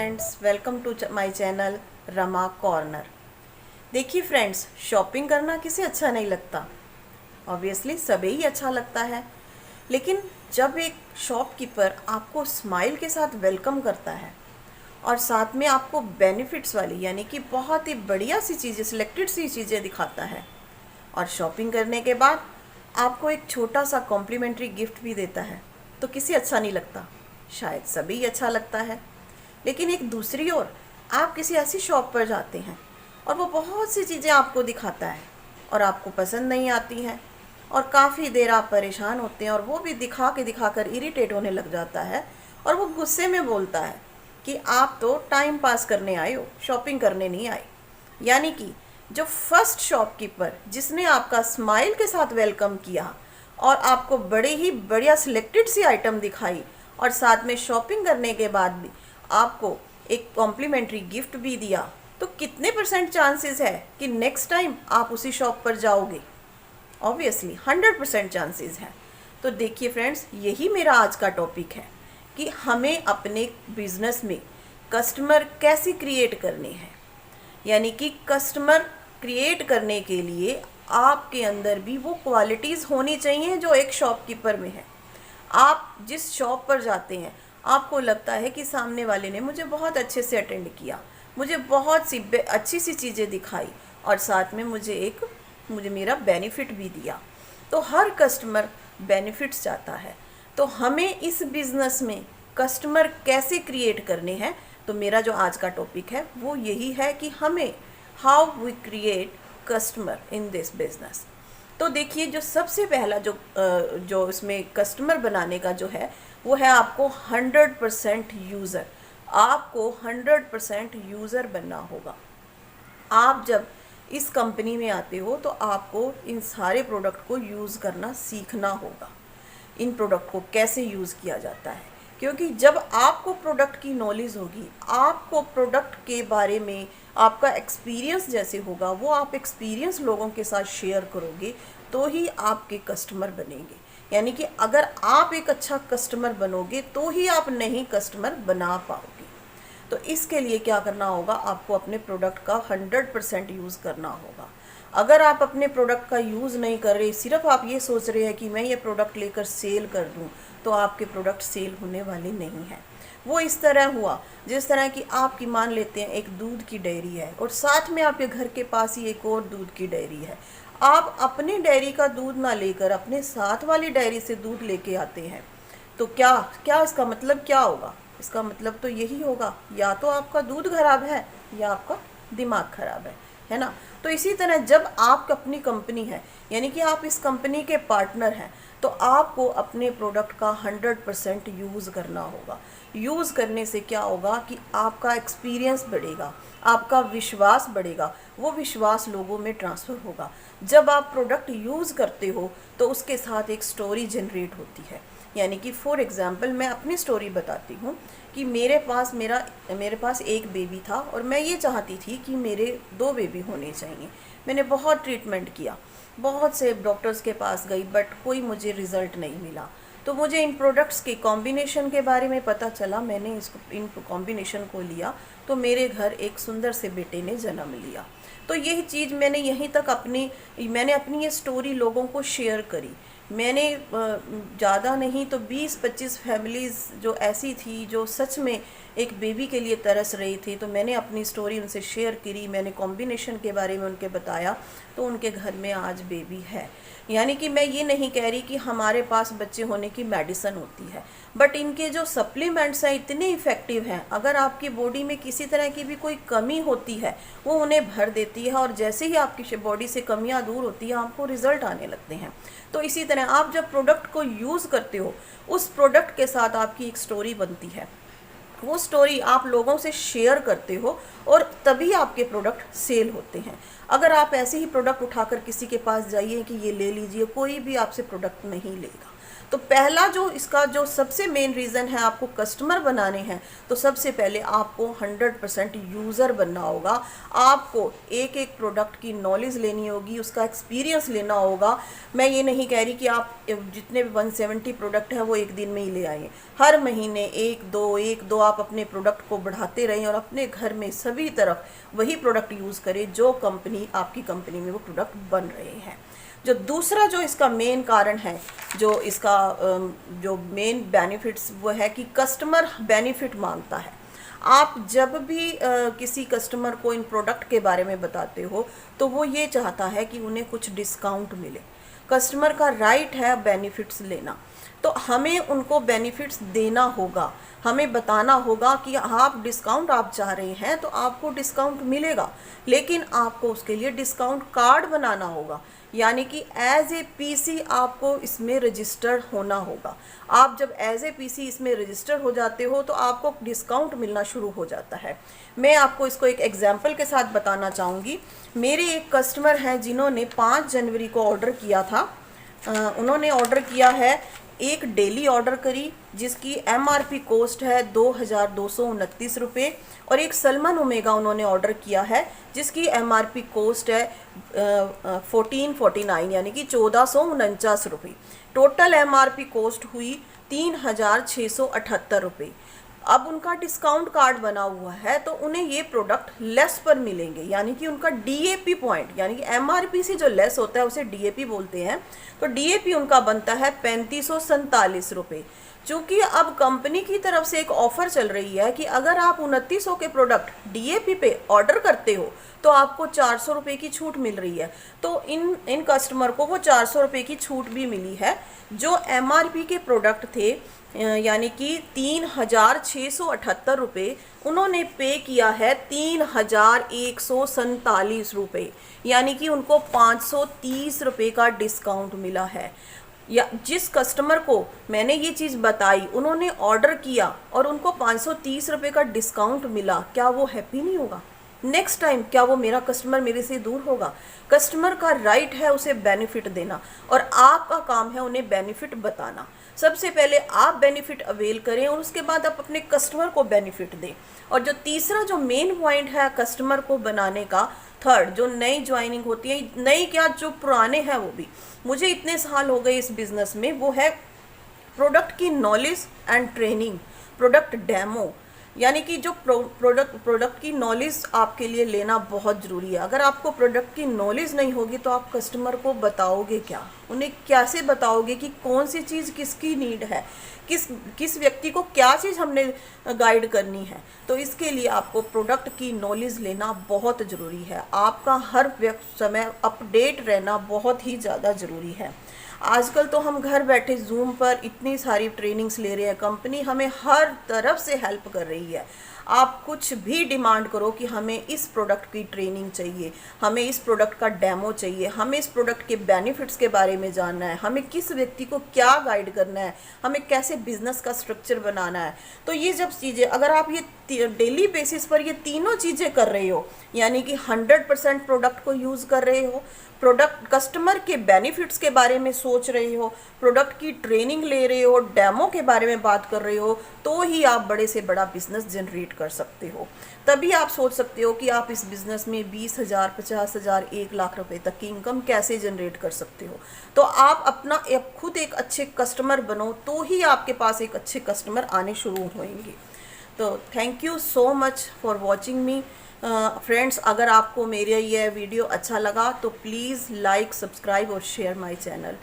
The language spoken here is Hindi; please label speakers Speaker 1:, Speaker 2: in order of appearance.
Speaker 1: Friends, welcome to my channel Rama corner. देखिए फ्रेंड्स, शॉपिंग करना किसे अच्छा नहीं लगता। ऑब्वियसली सभी ही अच्छा लगता है, लेकिन जब एक शॉपकीपर आपको स्माइल के साथ वेलकम करता है और साथ में आपको बेनिफिट्स वाली यानी कि बहुत ही बढ़िया सी चीज़ें, सिलेक्टेड सी चीज़ें दिखाता है और शॉपिंग करने के बाद आपको एक छोटा सा कॉम्प्लीमेंट्री गिफ्ट भी देता है, तो किसे अच्छा नहीं लगता। शायद सभी अच्छा लगता है। लेकिन एक दूसरी ओर आप किसी ऐसी शॉप पर जाते हैं और वो बहुत सी चीज़ें आपको दिखाता है और आपको पसंद नहीं आती हैं और काफ़ी देर आप परेशान होते हैं और वो भी दिखाकर इरिटेट होने लग जाता है और वो गुस्से में बोलता है कि आप तो टाइम पास करने आए हो, शॉपिंग करने नहीं आए। यानी कि जो फर्स्ट शॉपकीपर जिसने आपका स्माइल के साथ वेलकम किया और आपको बड़े ही बढ़िया सिलेक्टेड सी आइटम दिखाई और साथ में शॉपिंग करने के बाद भी आपको एक कॉम्प्लीमेंट्री गिफ्ट भी दिया, तो कितने % चांसेस है कि नेक्स्ट टाइम आप उसी शॉप पर जाओगे। ऑब्वियसली 100% चांसेस है। तो देखिए फ्रेंड्स, यही मेरा आज का टॉपिक है कि हमें अपने बिजनेस में कस्टमर कैसे क्रिएट करने हैं। यानी कि कस्टमर क्रिएट करने के लिए आपके अंदर भी वो क्वालिटीज़ होनी चाहिए जो एक शॉपकीपर में है। आप जिस शॉप पर जाते हैं, आपको लगता है कि सामने वाले ने मुझे बहुत अच्छे से अटेंड किया, मुझे बहुत सी अच्छी सी चीज़ें दिखाई और साथ में मुझे मेरा बेनिफिट भी दिया। तो हर कस्टमर बेनिफिट्स चाहता है। तो हमें इस बिज़नेस में कस्टमर कैसे क्रिएट करने हैं, तो मेरा जो आज का टॉपिक है वो यही है कि हमें how we create customer in this business. तो देखिए, जो सबसे पहला जो इसमें कस्टमर बनाने का जो है वो है आपको 100% यूज़र। आपको 100% यूज़र बनना होगा। आप जब इस कंपनी में आते हो तो आपको इन सारे प्रोडक्ट को यूज़ करना सीखना होगा। इन प्रोडक्ट को कैसे यूज़ किया जाता है, क्योंकि जब आपको प्रोडक्ट की नॉलेज होगी, आपको प्रोडक्ट के बारे में आपका एक्सपीरियंस जैसे होगा, वो आप एक्सपीरियंस लोगों के साथ शेयर करोगे तो ही आपके कस्टमर बनेंगे। यानी कि अगर आप एक अच्छा कस्टमर बनोगे तो ही आप नए कस्टमर बना पाओगे। तो इसके लिए क्या करना होगा, आपको अपने प्रोडक्ट का 100% यूज़ करना होगा। अगर आप अपने प्रोडक्ट का यूज़ नहीं कर रहे, सिर्फ आप ये सोच रहे हैं कि मैं ये प्रोडक्ट लेकर सेल कर दूं, तो आपके प्रोडक्ट सेल होने वाले नहीं हैं। वो इस तरह हुआ जिस तरह कि आपकी मान लेते हैं एक दूध की डेयरी है और साथ में आपके घर के पास ही एक और दूध की डेयरी है। आप अपनी डेयरी का दूध ना लेकर अपने साथ वाली डेयरी से दूध लेके आते हैं, तो क्या क्या इसका मतलब क्या होगा? इसका मतलब तो यही होगा, या तो आपका दूध खराब है या आपका दिमाग खराब है ना। तो इसी तरह जब आप अपनी कंपनी है, यानी कि आप इस कंपनी के पार्टनर हैं, तो आपको अपने प्रोडक्ट का 100% यूज़ करना होगा। यूज़ करने से क्या होगा कि आपका एक्सपीरियंस बढ़ेगा, आपका विश्वास बढ़ेगा, वो विश्वास लोगों में ट्रांसफ़र होगा। जब आप प्रोडक्ट यूज़ करते हो तो उसके साथ एक स्टोरी जनरेट होती है। यानी कि फॉर एग्ज़ाम्पल मैं अपनी स्टोरी बताती हूँ कि मेरे पास एक बेबी था और मैं ये चाहती थी कि मेरे 2 बेबी होने चाहिए। मैंने बहुत ट्रीटमेंट किया, बहुत से डॉक्टर्स के पास गई, बट कोई मुझे रिज़ल्ट नहीं मिला। तो मुझे इन प्रोडक्ट्स के कॉम्बिनेशन के बारे में पता चला। मैंने इन कॉम्बिनेशन को लिया तो मेरे घर एक सुंदर से बेटे ने जन्म लिया। तो यही चीज़ मैंने अपनी ये स्टोरी लोगों को शेयर करी। मैंने ज़्यादा नहीं तो 20-25 फैमिलीज़ जो ऐसी थी जो सच में एक बेबी के लिए तरस रही थी, तो मैंने अपनी स्टोरी उनसे शेयर करी। मैंने कॉम्बिनेशन के बारे में उनके बताया, तो उनके घर में आज बेबी है। यानी कि मैं ये नहीं कह रही कि हमारे पास बच्चे होने की मेडिसिन होती है, बट इनके जो सप्लीमेंट्स हैं इतने इफ़ेक्टिव हैं। अगर आपकी बॉडी में किसी तरह की भी कोई कमी होती है, वो उन्हें भर देती है और जैसे ही आपकी बॉडी से कमियां दूर होती हैं, आपको रिजल्ट आने लगते हैं। तो इसी तरह आप जब प्रोडक्ट को यूज़ करते हो, उस प्रोडक्ट के साथ आपकी एक स्टोरी बनती है। वो स्टोरी आप लोगों से शेयर करते हो और तभी आपके प्रोडक्ट सेल होते हैं। अगर आप ऐसे ही प्रोडक्ट उठाकर किसी के पास जाइए कि ये ले लीजिए, कोई भी आपसे प्रोडक्ट नहीं लेगा। तो पहला इसका जो सबसे मेन रीज़न है आपको कस्टमर बनाने हैं, तो सबसे पहले आपको 100% यूज़र बनना होगा। आपको एक एक प्रोडक्ट की नॉलेज लेनी होगी, उसका एक्सपीरियंस लेना होगा। मैं ये नहीं कह रही कि आप जितने भी 170 प्रोडक्ट हैं वो एक दिन में ही ले आएँ। हर महीने एक दो आप अपने प्रोडक्ट को बढ़ाते रहें और अपने घर में सभी तरफ वही प्रोडक्ट यूज़ करें जो कंपनी, आपकी कंपनी में वो प्रोडक्ट बन रहे हैं। जो दूसरा जो इसका मेन कारण है, जो इसका जो मेन बेनिफिट्स वो है कि कस्टमर बेनिफिट मांगता है। आप जब भी किसी कस्टमर को इन प्रोडक्ट के बारे में बताते हो तो वो ये चाहता है कि उन्हें कुछ डिस्काउंट मिले। कस्टमर का राइट है बेनिफिट्स लेना, तो हमें उनको बेनिफिट्स देना होगा, हमें बताना होगा कि आप डिस्काउंट आप चाह रहे हैं तो आपको डिस्काउंट मिलेगा, लेकिन आपको उसके लिए डिस्काउंट कार्ड बनाना होगा, यानी कि एज ए पीसी आपको इसमें रजिस्टर्ड होना होगा। आप जब एज ए पीसी इसमें रजिस्टर हो जाते हो तो आपको डिस्काउंट मिलना शुरू हो जाता है। मैं आपको इसको एक एग्जांपल के साथ बताना चाहूँगी। मेरे एक कस्टमर हैं जिन्होंने 5 जनवरी को ऑर्डर किया था। उन्होंने ऑर्डर किया है, एक डेली ऑर्डर करी जिसकी MRP कॉस्ट है 2229 रुपये, और एक सलमान ओमेगा उन्होंने ऑर्डर किया है जिसकी MRP कॉस्ट है 1449 यानी कि 1449 रुपये। टोटल MRP कॉस्ट हुई 3678 रुपये। अब उनका डिस्काउंट कार्ड बना हुआ है तो उन्हें ये प्रोडक्ट लेस पर मिलेंगे, यानी कि उनका DAP पॉइंट, यानी कि MRP से जो लेस होता है उसे DAP बोलते हैं, तो DAP उनका बनता है 3547 रुपये। चूँकि अब कंपनी की तरफ से एक ऑफ़र चल रही है कि अगर आप 2900 के प्रोडक्ट DAP पे ऑर्डर करते हो तो आपको 400 रुपये की छूट मिल रही है। तो इन कस्टमर को वो 400 रुपये की छूट भी मिली है। जो MRP के प्रोडक्ट थे यानी कि 3678 रुपये, उन्होंने पे किया है 3147 रुपये, यानी कि उनको 530 रुपये का डिस्काउंट मिला है। या जिस कस्टमर को मैंने ये चीज़ बताई उन्होंने ऑर्डर किया और उनको 530 रुपये का डिस्काउंट मिला, क्या वो हैप्पी नहीं होगा? नेक्स्ट टाइम क्या वो मेरा कस्टमर मेरे से दूर होगा? कस्टमर का राइट है उसे बेनिफिट देना और आपका काम है उन्हें बेनिफिट बताना। सबसे पहले आप बेनिफिट अवेल करें और उसके बाद आप अपने कस्टमर को बेनिफिट दें। और जो तीसरा जो मेन पॉइंट है कस्टमर को बनाने का, थर्ड, जो नई ज्वाइनिंग होती है, नई क्या जो पुराने हैं वो भी, मुझे इतने साल हो गए इस बिज़नेस में, वो है प्रोडक्ट की knowledge and training, product demo. यानी कि जो प्रोडक्ट की नॉलेज आपके लिए लेना बहुत ज़रूरी है। अगर आपको प्रोडक्ट की नॉलेज नहीं होगी तो आप कस्टमर को बताओगे क्या? उन्हें कैसे बताओगे कि कौन सी चीज़ किसकी नीड है, किस व्यक्ति को क्या चीज़ हमने गाइड करनी है? तो इसके लिए आपको प्रोडक्ट की नॉलेज लेना बहुत ज़रूरी है। आपका हर समय अपडेट रहना बहुत ही ज़्यादा ज़रूरी है। आजकल तो हम घर बैठे जूम पर इतनी सारी ट्रेनिंग्स ले रहे हैं, कंपनी हमें हर तरफ से हेल्प कर रही है। आप कुछ भी डिमांड करो कि हमें इस प्रोडक्ट की ट्रेनिंग चाहिए, हमें इस प्रोडक्ट का डेमो चाहिए, हमें इस प्रोडक्ट के बेनिफिट्स के बारे में जानना है, हमें किस व्यक्ति को क्या गाइड करना है, हमें कैसे बिजनेस का स्ट्रक्चर बनाना है। तो ये जब चीज़ें, अगर आप ये डेली बेसिस पर ये तीनों चीज़ें कर रहे हो, यानी कि 100% प्रोडक्ट को यूज़ कर रहे हो, प्रोडक्ट कस्टमर के बेनिफिट्स के बारे में सोच रहे हो, प्रोडक्ट की ट्रेनिंग ले रहे हो, डेमो के बारे में बात कर रहे हो, तो ही आप बड़े से बड़ा बिजनेस जनरेट कर सकते हो। तभी आप सोच सकते हो कि आप इस बिज़नेस में 20,000, 50,000, 1 लाख रुपए तक की इनकम कैसे जनरेट कर सकते हो। तो आप खुद एक अच्छे कस्टमर बनो, तो ही आपके पास एक अच्छे कस्टमर आने शुरू होंगे। तो thank you so much for watching me friends. अगर आपको मेरा यह वीडियो अच्छा लगा तो प्लीज़ लाइक, सब्सक्राइब और शेयर माय चैनल।